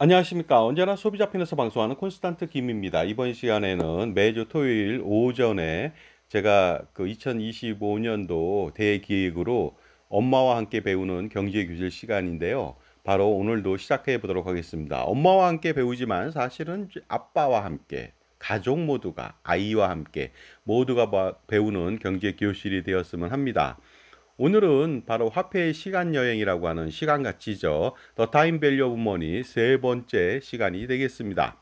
안녕하십니까. 언제나 소비자 편에서 방송하는 콘스탄트 김입니다. 이번 시간에는 매주 토요일 오전에 제가 그 2025년도 대기획으로 엄마와 함께 배우는 경제교실 시간인데요. 바로 오늘도 시작해 보도록 하겠습니다. 엄마와 함께 배우지만 사실은 아빠와 함께, 가족 모두가, 아이와 함께 모두가 배우는 경제교실이 되었으면 합니다. 오늘은 바로 화폐의 시간 여행이라고 하는 시간 가치죠. 더 타임 밸류 오브 머니 세 번째 시간이 되겠습니다.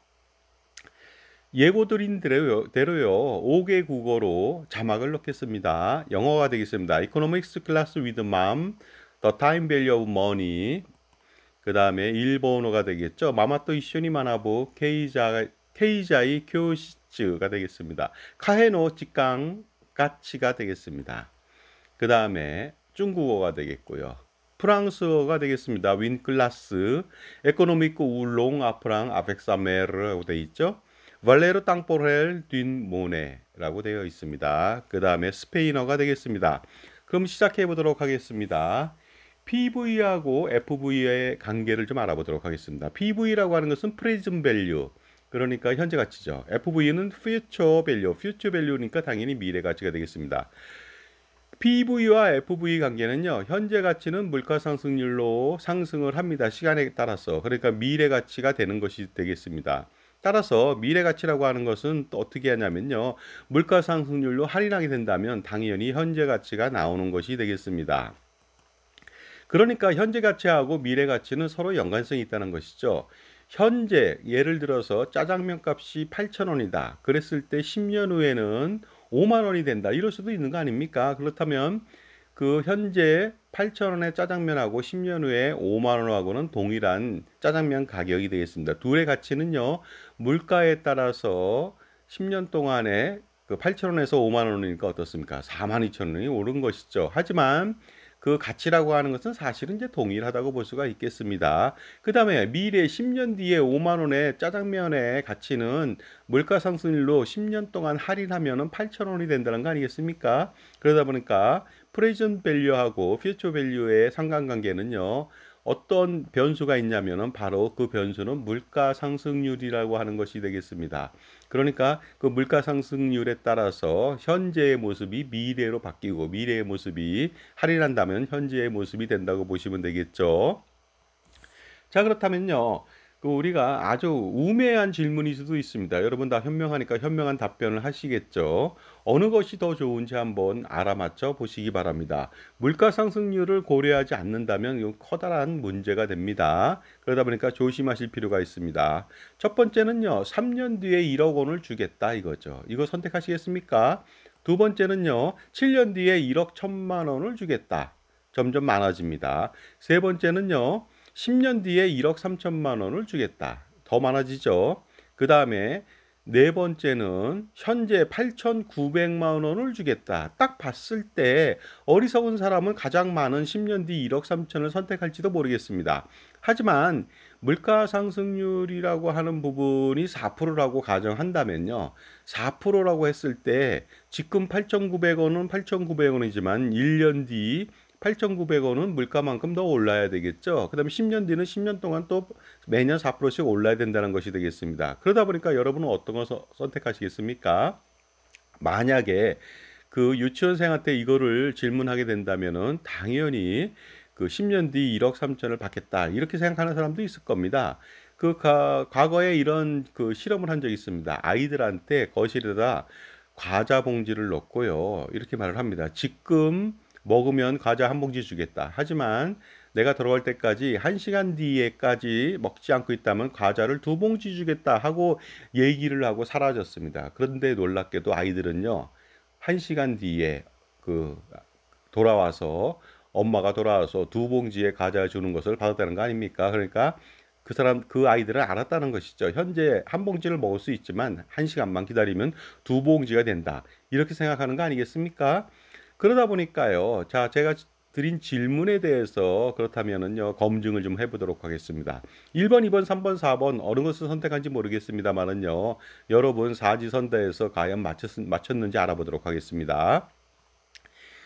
예고드린 대로요. 5개 국어로 자막을 넣겠습니다. 영어가 되겠습니다. Economics Class with Mom, The Time Value of Money. 그 다음에 일본어가 되겠죠. 마마토 이쇼니 마나보 케이자이 교시츠가 되겠습니다. 카헤노 직강 가치가 되겠습니다. 그 다음에 중국어가 되겠고요. 프랑스어가 되겠습니다. 윈클라스, 에코노미크 울롱 아프랑 아펙사메르라고 되어 있죠. 발레르 땅포렐 딘 모네라고 되어 있습니다. 그 다음에 스페인어가 되겠습니다. 그럼 시작해 보도록 하겠습니다. PV하고 FV의 관계를 좀 알아보도록 하겠습니다. PV라고 하는 것은 프레젠트 밸류, 그러니까 현재 가치죠. FV는 future value, future value니까 당연히 미래 가치가 되겠습니다. PV와 FV 관계는요, 현재 가치는 물가 상승률로 상승을 합니다. 시간에 따라서. 그러니까 미래 가치가 되는 것이 되겠습니다. 따라서 미래 가치라고 하는 것은 또 어떻게 하냐면요, 물가 상승률로 할인하게 된다면 당연히 현재 가치가 나오는 것이 되겠습니다. 그러니까 현재 가치하고 미래 가치는 서로 연관성이 있다는 것이죠. 현재 예를 들어서 짜장면 값이 8,000원이다. 그랬을 때 10년 후에는 5만 원이 된다. 이럴 수도 있는 거 아닙니까? 그렇다면 그 현재 8,000원의 짜장면하고 10년 후에 5만 원하고는 동일한 짜장면 가격이 되겠습니다. 둘의 가치는요, 물가에 따라서 10년 동안에 그 8,000원에서 5만 원이니까 어떻습니까? 42,000원이 오른 것이죠. 하지만 그 가치라고 하는 것은 사실은 이제 동일하다고 볼 수가 있겠습니다. 그 다음에 미래 10년 뒤에 5만 원의 짜장면의 가치는 물가 상승률로 10년 동안 할인하면은 8,000원이 된다는 거 아니겠습니까? 그러다 보니까 프레젠트 밸류하고 퓨처 밸류의 상관관계는요, 어떤 변수가 있냐면은 바로 그 변수는 물가 상승률이라고 하는 것이 되겠습니다. 그러니까 그 물가 상승률에 따라서 현재의 모습이 미래로 바뀌고 미래의 모습이 할인한다면 현재의 모습이 된다고 보시면 되겠죠. 자, 그렇다면요. 그 우리가 아주 우매한 질문일 수도 있습니다. 여러분 다 현명하니까 현명한 답변을 하시겠죠. 어느 것이 더 좋은지 한번 알아맞혀 보시기 바랍니다. 물가 상승률을 고려하지 않는다면 이건 커다란 문제가 됩니다. 그러다 보니까 조심하실 필요가 있습니다. 첫 번째는요. 3년 뒤에 1억 원을 주겠다 이거죠. 이거 선택하시겠습니까? 두 번째는요. 7년 뒤에 1억 1천만 원을 주겠다. 점점 많아집니다. 세 번째는요. 10년 뒤에 1억 3천만 원을 주겠다. 더 많아지죠. 그 다음에 네 번째는 현재 8,900만 원을 주겠다. 딱 봤을 때 어리석은 사람은 가장 많은 10년 뒤 1억 3천을 선택할지도 모르겠습니다. 하지만 물가 상승률이라고 하는 부분이 4%라고 가정한다면요. 4%라고 했을 때 지금 8,900원은 8,900원이지만 1년 뒤 8,900원은 물가만큼 더 올라야 되겠죠. 그 다음에 10년 뒤는 10년 동안 또 매년 4%씩 올라야 된다는 것이 되겠습니다. 그러다 보니까 여러분은 어떤 걸 선택하시겠습니까? 만약에 그 유치원생한테 이거를 질문하게 된다면은 당연히 그 10년 뒤 1억 3천을 받겠다. 이렇게 생각하는 사람도 있을 겁니다. 과거에 이런 그 실험을 한 적이 있습니다. 아이들한테 거실에다 과자 봉지를 넣고요. 이렇게 말을 합니다. 지금 먹으면 과자 한 봉지 주겠다. 하지만 내가 돌아올 때까지 1시간 뒤에까지 먹지 않고 있다면 과자를 2봉지 주겠다 하고 얘기를 하고 사라졌습니다. 그런데 놀랍게도 아이들은요, 1시간 뒤에 그 돌아와서 엄마가 돌아와서 2봉지의 과자 주는 것을 받았다는 거 아닙니까? 그러니까 그 아이들은 알았다는 것이죠. 현재 한 봉지를 먹을 수 있지만 1시간만 기다리면 2봉지가 된다. 이렇게 생각하는 거 아니겠습니까? 그러다 보니까요. 자, 제가 드린 질문에 대해서 그렇다면은요, 검증을 좀 해보도록 하겠습니다. 1번, 2번, 3번, 4번 어느 것을 선택한지 모르겠습니다만은요, 여러분 사지선다에서 과연 맞췄는지 알아보도록 하겠습니다.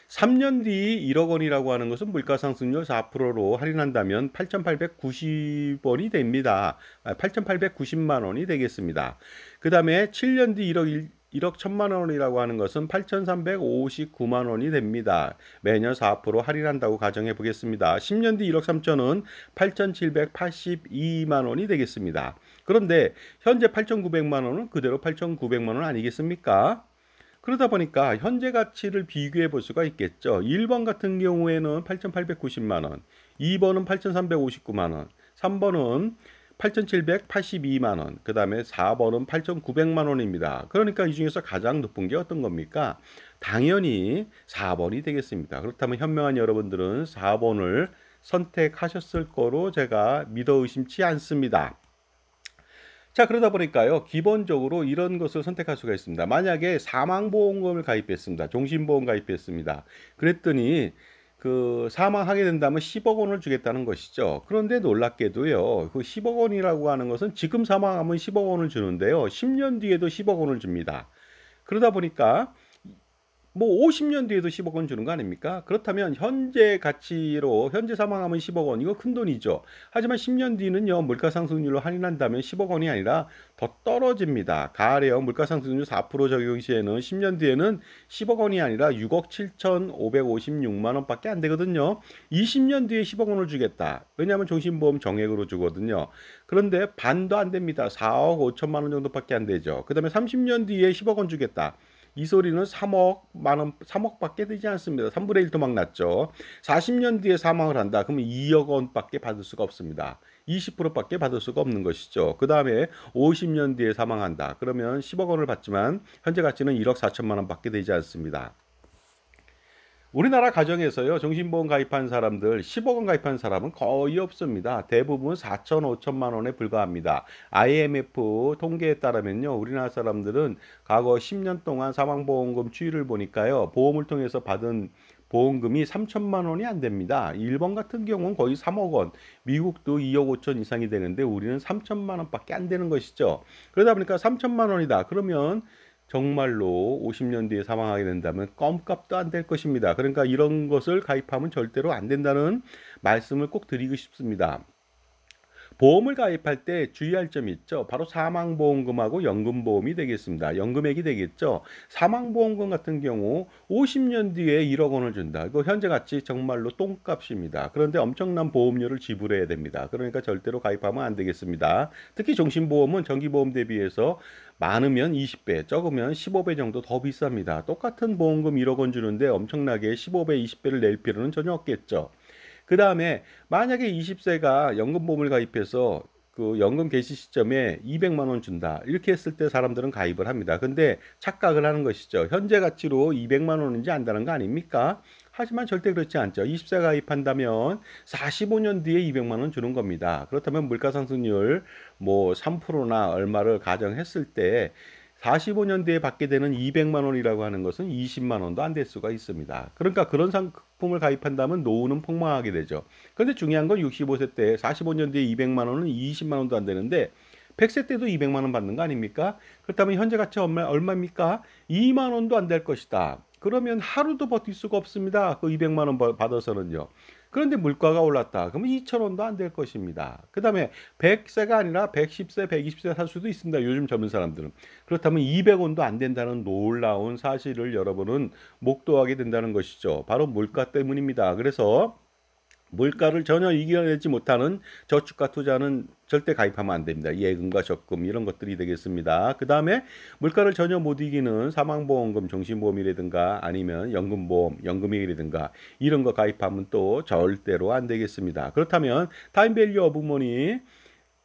3년 뒤 1억 원이라고 하는 것은 물가상승률 4%로 할인한다면 8,890원이 됩니다. 8,890만 원이 되겠습니다. 그 다음에 7년 뒤 1억 1천만 원이라고 하는 것은 8,359만 원이 됩니다. 매년 4% 할인한다고 가정해 보겠습니다. 10년 뒤 1억 3천은 8,782만 원이 되겠습니다. 그런데 현재 8,900만 원은 그대로 8,900만 원 아니겠습니까? 그러다 보니까 현재 가치를 비교해 볼 수가 있겠죠. 1번 같은 경우에는 8,890만 원, 2번은 8,359만 원, 3번은 8,782만 원, 그 다음에 4번은 8,900만 원입니다. 그러니까 이 중에서 가장 높은 게 어떤 겁니까? 당연히 4번이 되겠습니다. 그렇다면 현명한 여러분들은 4번을 선택하셨을 거로 제가 믿어 의심치 않습니다. 자, 그러다 보니까요, 기본적으로 이런 것을 선택할 수가 있습니다. 만약에 사망보험금을 가입했습니다. 종신보험 가입했습니다. 그랬더니 그 사망하게 된다면 10억 원을 주겠다는 것이죠. 그런데 놀랍게도요, 그 10억 원이라고 하는 것은 지금 사망하면 10억 원을 주는데요, 10년 뒤에도 10억 원을 줍니다. 그러다 보니까 뭐 50년 뒤에도 10억 원 주는 거 아닙니까? 그렇다면 현재 가치로 현재 사망하면 10억 원, 이거 큰 돈이죠. 하지만 10년 뒤는요, 물가상승률로 할인한다면 10억 원이 아니라 더 떨어집니다. 가령 물가상승률 4% 적용 시에는 10년 뒤에는 10억 원이 아니라 6억 7,556만 원밖에 안 되거든요. 20년 뒤에 10억 원을 주겠다. 왜냐하면 종신보험 정액으로 주거든요. 그런데 반도 안 됩니다. 4억 5천만 원 정도밖에 안 되죠. 그 다음에 30년 뒤에 10억 원 주겠다. 이 소리는 3억만 원, 3억밖에 되지 않습니다. 3분의 1도 막 났죠. 40년 뒤에 사망을 한다. 그러면 2억 원밖에 받을 수가 없습니다. 20%밖에 받을 수가 없는 것이죠. 그 다음에 50년 뒤에 사망한다. 그러면 10억 원을 받지만 현재 가치는 1억 4천만 원밖에 되지 않습니다. 우리나라 가정에서요, 정신보험 가입한 사람들, 10억 원 가입한 사람은 거의 없습니다. 대부분 4천, 5천만 원에 불과합니다. IMF 통계에 따르면요, 우리나라 사람들은 과거 10년 동안 사망보험금 추이를 보니까요, 보험을 통해서 받은 보험금이 3천만 원이 안 됩니다. 일본 같은 경우는 거의 3억 원, 미국도 2억 5천 이상이 되는데 우리는 3천만 원밖에 안 되는 것이죠. 그러다 보니까 3천만 원이다. 그러면 정말로 50년 뒤에 사망하게 된다면 껌값도 안 될 것입니다. 그러니까 이런 것을 가입하면 절대로 안 된다는 말씀을 꼭 드리고 싶습니다. 보험을 가입할 때 주의할 점이 있죠. 바로 사망보험금하고 연금보험이 되겠습니다. 연금액이 되겠죠. 사망보험금 같은 경우 50년 뒤에 1억 원을 준다. 이거 현재 가치 정말로 똥값입니다. 그런데 엄청난 보험료를 지불해야 됩니다. 그러니까 절대로 가입하면 안 되겠습니다. 특히 종신보험은 정기보험 대비해서 많으면 20배, 적으면 15배 정도 더 비쌉니다. 똑같은 보험금 1억 원 주는데 엄청나게 15배, 20배를 낼 필요는 전혀 없겠죠. 그 다음에 만약에 20세가 연금보험을 가입해서 그 연금 개시 시점에 200만 원 준다. 이렇게 했을 때 사람들은 가입을 합니다. 근데 착각을 하는 것이죠. 현재 가치로 200만 원인지 안다는 거 아닙니까? 하지만 절대 그렇지 않죠. 20세 가입한다면 45년 뒤에 200만 원 주는 겁니다. 그렇다면 물가상승률 뭐 3%나 얼마를 가정했을 때 45년 뒤에 받게 되는 200만 원이라고 하는 것은 20만 원도 안 될 수가 있습니다. 그러니까 그런 상품을 가입한다면 노후는 폭망하게 되죠. 그런데 중요한 건 65세 때 45년 뒤에 200만 원은 20만 원도 안 되는데 100세 때도 200만 원 받는 거 아닙니까? 그렇다면 현재 가치 얼마입니까? 2만 원도 안 될 것이다. 그러면 하루도 버틸 수가 없습니다. 그 200만 원 받아서는요. 그런데 물가가 올랐다. 그러면 2천 원도 안 될 것입니다. 그 다음에 100세가 아니라 110세, 120세 살 수도 있습니다. 요즘 젊은 사람들은. 그렇다면 200원도 안 된다는 놀라운 사실을 여러분은 목도하게 된다는 것이죠. 바로 물가 때문입니다. 그래서 물가를 전혀 이겨내지 못하는 저축과 투자는 절대 가입하면 안 됩니다. 예금과 적금 이런 것들이 되겠습니다. 그 다음에 물가를 전혀 못 이기는 사망보험금, 종신보험이라든가 아니면 연금보험, 연금액이라든가 이런 거 가입하면 또 절대로 안 되겠습니다. 그렇다면 타임밸류 오브 머니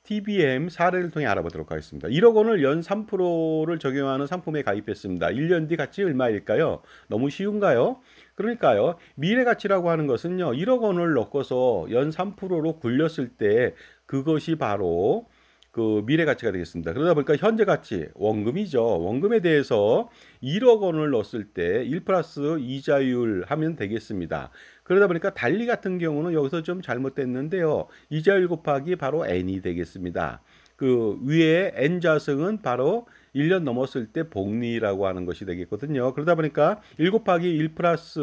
TBM 사례를 통해 알아보도록 하겠습니다. 1억 원을 연 3%를 적용하는 상품에 가입했습니다. 1년 뒤 가치 얼마일까요? 너무 쉬운가요? 그러니까요. 미래 가치라고 하는 것은요. 1억 원을 넣고서 연 3%로 굴렸을 때 그것이 바로 그 미래 가치가 되겠습니다. 그러다 보니까 현재 가치, 원금이죠. 원금에 대해서 1억 원을 넣었을 때 1 플러스 이자율 하면 되겠습니다. 그러다 보니까 달리 같은 경우는 여기서 좀 잘못됐는데요. 이자율 곱하기 바로 n이 되겠습니다. 그 위에 n좌승은 바로 1년 넘었을 때 복리라고 하는 것이 되겠거든요. 그러다 보니까 1 곱하기 1 플러스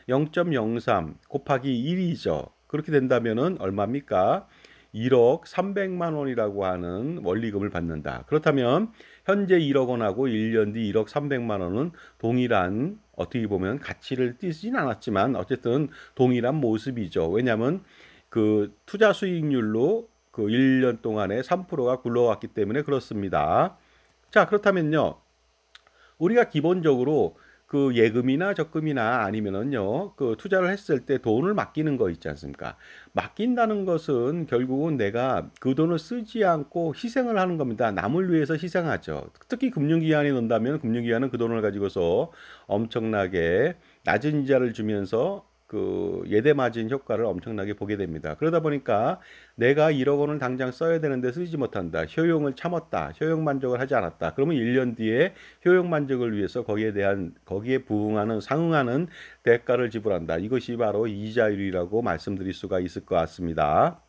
0.03 곱하기 1이죠. 그렇게 된다면은 얼마입니까? 1억 300만 원이라고 하는 원리금을 받는다. 그렇다면 현재 1억 원하고 1년 뒤 1억 300만 원은 동일한 어떻게 보면 가치를 띠진 않았지만 어쨌든 동일한 모습이죠. 왜냐하면 그 투자 수익률로 그 1년 동안에 3%가 굴러왔기 때문에 그렇습니다. 자, 그렇다면요. 우리가 기본적으로 그 예금이나 적금이나 아니면은요, 그 투자를 했을 때 돈을 맡기는 거 있지 않습니까? 맡긴다는 것은 결국은 내가 그 돈을 쓰지 않고 희생을 하는 겁니다. 남을 위해서 희생하죠. 특히 금융기관에 넣는다면 금융기관은 그 돈을 가지고서 엄청나게 낮은 이자를 주면서 그 예대마진 효과를 엄청나게 보게 됩니다. 그러다 보니까 내가 1억 원을 당장 써야 되는데 쓰지 못한다. 효용을 참았다. 효용 만족을 하지 않았다. 그러면 1년 뒤에 효용 만족을 위해서 거기에 부응하는 상응하는 대가를 지불한다. 이것이 바로 이자율이라고 말씀드릴 수가 있을 것 같습니다.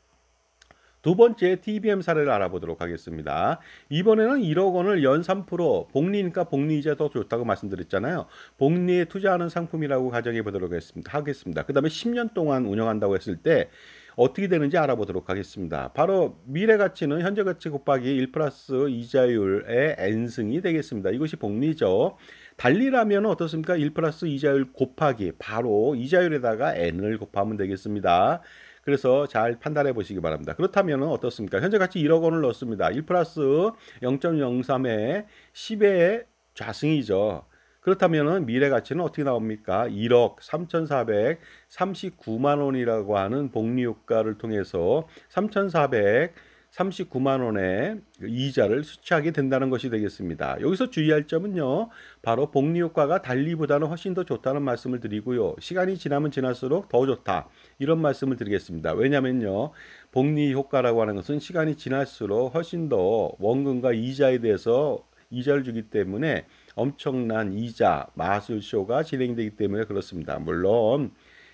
두 번째 TBM 사례를 알아보도록 하겠습니다. 이번에는 1억 원을 연 3% 복리니까 복리이자 더 좋다고 말씀드렸잖아요. 복리에 투자하는 상품이라고 가정해 보도록 하겠습니다. 그 다음에 10년 동안 운영한다고 했을 때 어떻게 되는지 알아보도록 하겠습니다. 바로 미래가치는 현재가치 곱하기 1 플러스 이자율의 n승이 되겠습니다. 이것이 복리죠. 달리라면 어떻습니까? 1 플러스 이자율 곱하기 바로 이자율에다가 n을 곱하면 되겠습니다. 그래서 잘 판단해 보시기 바랍니다. 그렇다면 어떻습니까? 현재 가치 1억 원을 넣었습니다. 1 플러스 0.03에 10의 좌승이죠. 그렇다면 미래 가치는 어떻게 나옵니까? 1억 3,439만 원이라고 하는 복리 효과를 통해서 3,439만 원의 이자를 수취하게 된다는 것이 되겠습니다. 여기서 주의할 점은요. 바로 복리 효과가 달리보다는 훨씬 더 좋다는 말씀을 드리고요. 시간이 지나면 지날수록 더 좋다. 이런 말씀을 드리겠습니다. 왜냐면요. 복리 효과라고 하는 것은 시간이 지날수록 훨씬 더 원금과 이자에 대해서 이자를 주기 때문에 엄청난 이자, 마술쇼가 진행되기 때문에 그렇습니다. 물론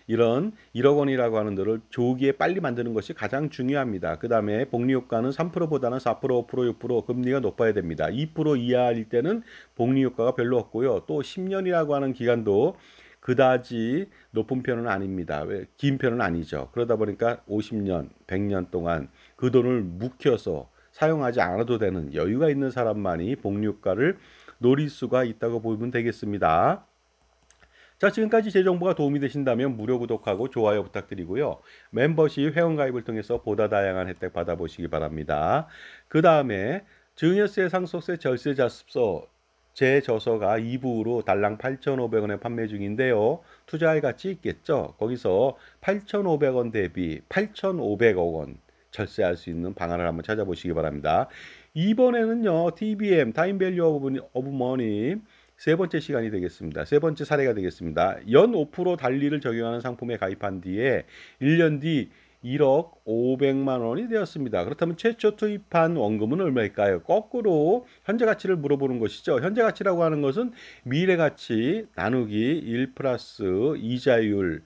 이런 1억 원이라고 하는 것을 조기에 빨리 만드는 것이 가장 중요합니다. 그 다음에 복리효과는 3%보다는 4%, 5%, 6% 금리가 높아야 됩니다. 2% 이하일 때는 복리효과가 별로 없고요. 또 10년이라고 하는 기간도 그다지 높은 편은 아닙니다. 긴 편은 아니죠. 그러다 보니까 50년, 100년 동안 그 돈을 묵혀서 사용하지 않아도 되는 여유가 있는 사람만이 복리효과를 노릴 수가 있다고 보면 되겠습니다. 자, 지금까지 제 정보가 도움이 되신다면 무료 구독하고 좋아요 부탁드리고요. 멤버십 회원가입을 통해서 보다 다양한 혜택 받아보시기 바랍니다. 그 다음에 증여세, 상속세, 절세, 자습서 제 저서가 2부로 달랑 8,500원에 판매 중인데요. 투자할 가치 있겠죠? 거기서 8,500원 대비 8,500억 원 절세할 수 있는 방안을 한번 찾아보시기 바랍니다. 이번에는요. TBM, 타임 밸류 오브 머니 세 번째 시간이 되겠습니다. 세 번째 사례가 되겠습니다. 연 5% 달리를 적용하는 상품에 가입한 뒤에 1년 뒤 1억 500만 원이 되었습니다. 그렇다면 최초 투입한 원금은 얼마일까요? 거꾸로 현재 가치를 물어보는 것이죠. 현재 가치라고 하는 것은 미래 가치 나누기 1 플러스 이자율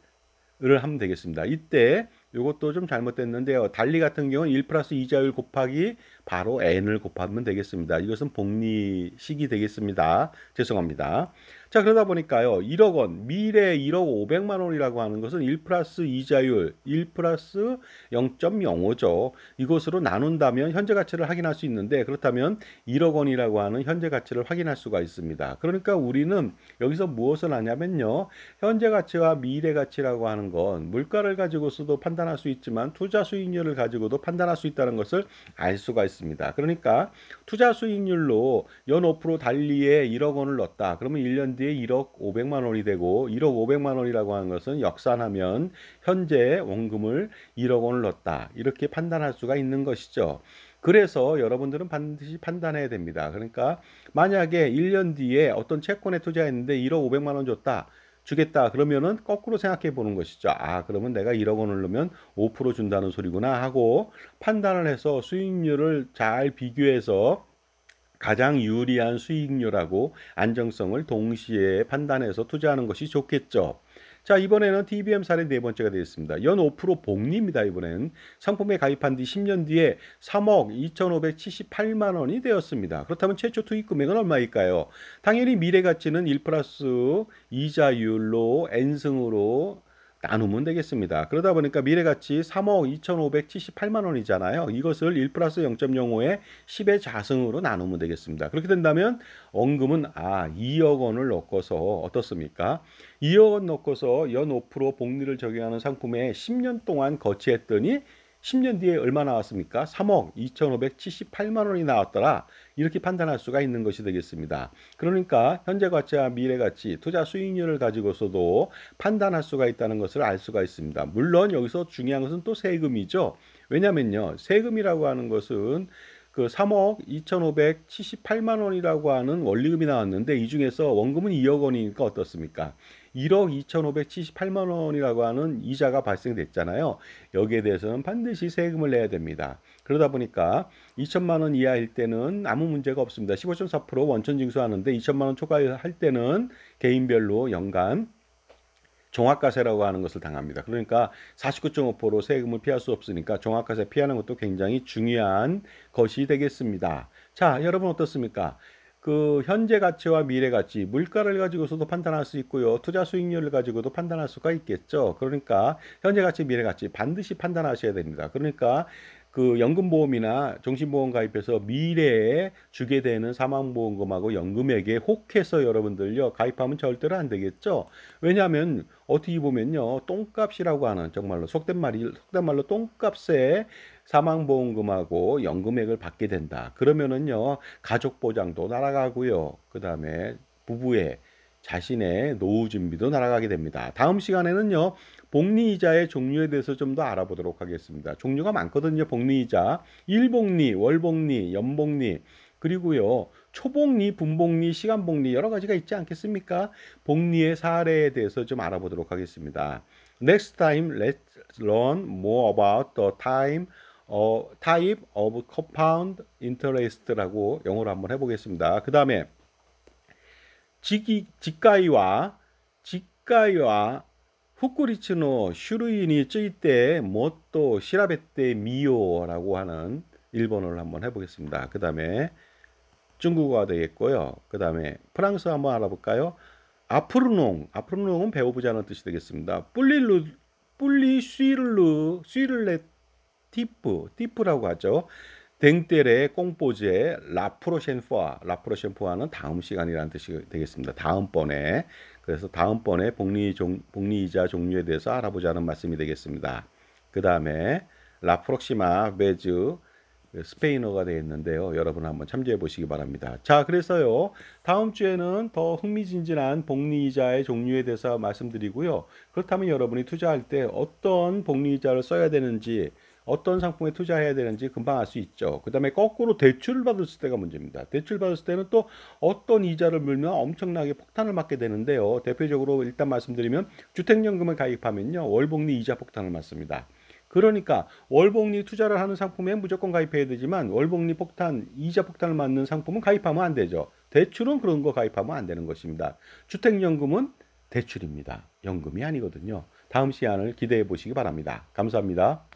을 하면 되겠습니다. 이때 이것도 좀 잘못됐는데요. 달리 같은 경우는 1 플러스 이자율 곱하기 바로 n을 곱하면 되겠습니다. 이것은 복리식이 되겠습니다. 죄송합니다. 자, 그러다 보니까요. 1억 원, 미래 1억 500만 원이라고 하는 것은 1 플러스 이자율 1 플러스 0.05죠. 이것으로 나눈다면 현재 가치를 확인할 수 있는데 그렇다면 1억 원이라고 하는 현재 가치를 확인할 수가 있습니다. 그러니까 우리는 여기서 무엇을 하냐면요. 현재 가치와 미래 가치라고 하는 건 물가를 가지고서도 판단할 수 있지만 투자 수익률을 가지고도 판단할 수 있다는 것을 알 수가 있습니다. 그러니까 투자 수익률로 연 5% 달리에 1억 원을 넣었다. 그러면 1년 뒤에 1억 500만 원이 되고 1억 500만 원이라고 하는 것은 역산하면 현재 원금을 1억 원을 넣었다. 이렇게 판단할 수가 있는 것이죠. 그래서 여러분들은 반드시 판단해야 됩니다. 그러니까 만약에 1년 뒤에 어떤 채권에 투자했는데 1억 500만 원 줬다. 주겠다 그러면은 거꾸로 생각해 보는 것이죠. 아, 그러면 내가 1억 원을 넣으면 5% 준다는 소리구나 하고 판단을 해서 수익률을 잘 비교해서 가장 유리한 수익률하고 안정성을 동시에 판단해서 투자하는 것이 좋겠죠. 자, 이번에는 TBM 사례 네 번째가 되겠습니다. 연 5% 복리입니다. 이번엔 상품에 가입한 뒤 10년 뒤에 3억 2,578만 원이 되었습니다. 그렇다면 최초 투입 금액은 얼마일까요? 당연히 미래 가치는 1 플러스 이자율로 n승으로 나누면 되겠습니다. 그러다 보니까 미래가치 3억 2,578만 원이잖아요. 이것을 1 플러스 0.05에 10의 자승으로 나누면 되겠습니다. 그렇게 된다면 원금은 2억 원을 넣고서 어떻습니까? 2억 원 넣고서 연 5% 복리를 적용하는 상품에 10년 동안 거치했더니 10년 뒤에 얼마 나왔습니까? 3억 2,578만 원이 나왔더라. 이렇게 판단할 수가 있는 것이 되겠습니다. 그러니까 현재 가치와 미래 가치, 투자 수익률을 가지고서도 판단할 수가 있다는 것을 알 수가 있습니다. 물론 여기서 중요한 것은 또 세금이죠. 왜냐면요. 세금이라고 하는 것은 그 3억 2,578만 원이라고 하는 원리금이 나왔는데 이 중에서 원금은 2억 원이니까 어떻습니까? 1억 2,578만 원이라고 하는 이자가 발생됐잖아요. 여기에 대해서는 반드시 세금을 내야 됩니다. 그러다 보니까 2천만 원 이하일 때는 아무 문제가 없습니다. 15.4% 원천 징수하는데 2천만 원 초과할 때는 개인별로 연간 종합과세라고 하는 것을 당합니다. 그러니까 49.5% 세금을 피할 수 없으니까 종합과세 피하는 것도 굉장히 중요한 것이 되겠습니다. 자, 여러분 어떻습니까? 그 현재 가치와 미래 가치, 물가를 가지고서도 판단할 수 있고요. 투자 수익률을 가지고도 판단할 수가 있겠죠. 그러니까 현재 가치, 미래 가치 반드시 판단하셔야 됩니다. 그러니까 그 연금보험이나 종신보험 가입해서 미래에 주게 되는 사망보험금하고 연금액에 혹해서 여러분들요 가입하면 절대로 안 되겠죠. 왜냐하면 어떻게 보면요 똥값이라고 하는 정말로 속된 말로 똥값에 사망보험금하고 연금액을 받게 된다. 그러면은요 가족보장도 날아가고요. 그 다음에 부부의 자신의 노후 준비도 날아가게 됩니다. 다음 시간에는요 복리이자의 종류에 대해서 좀 더 알아보도록 하겠습니다. 종류가 많거든요. 복리이자, 일복리, 월복리, 연복리, 그리고요 초복리, 분복리, 시간복리 여러 가지가 있지 않겠습니까? 복리의 사례에 대해서 좀 알아보도록 하겠습니다. Next time, let's learn more about the type of compound interest라고 영어로 한번 해보겠습니다. 그 다음에 직가이와 후쿠리츠노 슈루이니 쯔이때 모또 시라베떼 미요라고 하는 일본어를 한번 해보겠습니다. 그 다음에 중국어가 되겠고요. 그 다음에 프랑스어 한번 알아볼까요? 아프르농은 배워보자는 뜻이 되겠습니다. 슈를레 티프라고 하죠. 댕떼레 꽁뽀제 라프로셴푸아는 다음 시간이라는 뜻이 되겠습니다. 다음번에. 그래서 다음번에 복리이자 종류에 대해서 알아보자는 말씀이 되겠습니다. 그 다음에 라프록시마 베즈 스페인어가 되겠는데요. 여러분 한번 참조해 보시기 바랍니다. 자, 그래서요. 다음 주에는 더 흥미진진한 복리이자의 종류에 대해서 말씀드리고요. 그렇다면 여러분이 투자할 때 어떤 복리이자를 써야 되는지 어떤 상품에 투자해야 되는지 금방 알 수 있죠. 그 다음에 거꾸로 대출을 받았을 때가 문제입니다. 대출 받았을 때는 또 어떤 이자를 물면 엄청나게 폭탄을 맞게 되는데요. 대표적으로 일단 말씀드리면 주택연금을 가입하면요. 월복리 이자 폭탄을 맞습니다. 그러니까 월복리 투자를 하는 상품에 무조건 가입해야 되지만 월복리 폭탄, 이자 폭탄을 맞는 상품은 가입하면 안 되죠. 대출은 그런 거 가입하면 안 되는 것입니다. 주택연금은 대출입니다. 연금이 아니거든요. 다음 시간을 기대해 보시기 바랍니다. 감사합니다.